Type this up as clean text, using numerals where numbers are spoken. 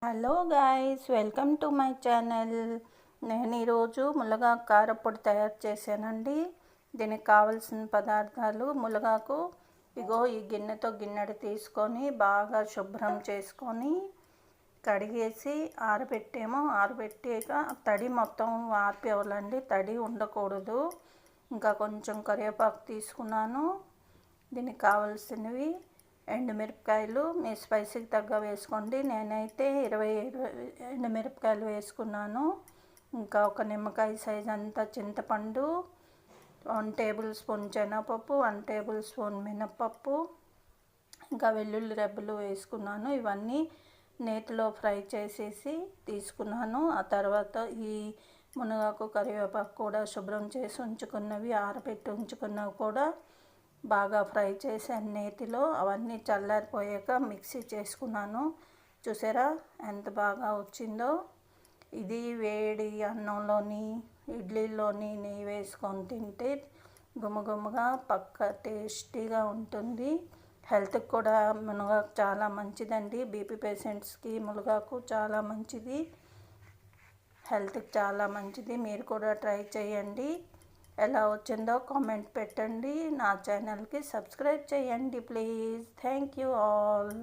Hello guys, welcome to my channel. నేను ఈరోజు మునగాకు కారపొడి తయారు చేశానండి. దీనికి కావలసిన పదార్థాలు: మునగాకు ఇగో ఈ గిన్నెతో గిన్నెడు తీసుకొని బాగా శుభ్రం చేసుకొని కడిగేసి ఆరబెట్టాక తడి మొత్తం ఆరిపోవాలండి, తడి ఉండకూడదు. ఇంకా కొంచెం కరివేపాకు తీసుకున్నాను. దీనికి కావాల్సినవి ఎండుమిరపకాయలు, మీ స్పైసీకి తగ్గ వేసుకోండి. నేనైతే 25 ఎండుమిరపకాయలు వేసుకున్నాను. ఇంకా ఒక నిమ్మకాయ సైజ్ అంతా చింతపండు, 1 టేబుల్ స్పూన్ శనగపప్పు, 1 టేబుల్ స్పూన్ మినప్పప్పు, ఇంకా వెల్లుల్లి రెబ్బలు వేసుకున్నాను. ఇవన్నీ నేతిలో ఫ్రై చేసేసి తీసుకున్నాను. ఆ తర్వాత ఈ మునగాకు కరివేపాకు కూడా శుభ్రం చేసి ఉంచుకున్నవి, ఆరబెట్టి ఉంచుకున్నవి కూడా బాగా ఫ్రై చేశాను నేతిలో. అవన్నీ చల్లారిపోయాక మిక్సీ చేసుకున్నాను. చూసారా ఎంత బాగా వచ్చిందో. ఇది వేడి అన్నంలోని, ఇడ్లీలోని నెయ్యి వేసుకొని తింటే గుమగుమగా టేస్టీగా ఉంటుంది. హెల్త్కి కూడా మునగాకు చాలా మంచిదండి. బీపీ పేషెంట్స్కి మునగాకు చాలా మంచిది, హెల్త్కి చాలా మంచిది. మీరు కూడా ట్రై చేయండి. ఎలా వచ్చిందో కామెంట్ పెట్టండి. నా ఛానల్కి సబ్స్క్రైబ్ చేయండి ప్లీజ్. Thank you all.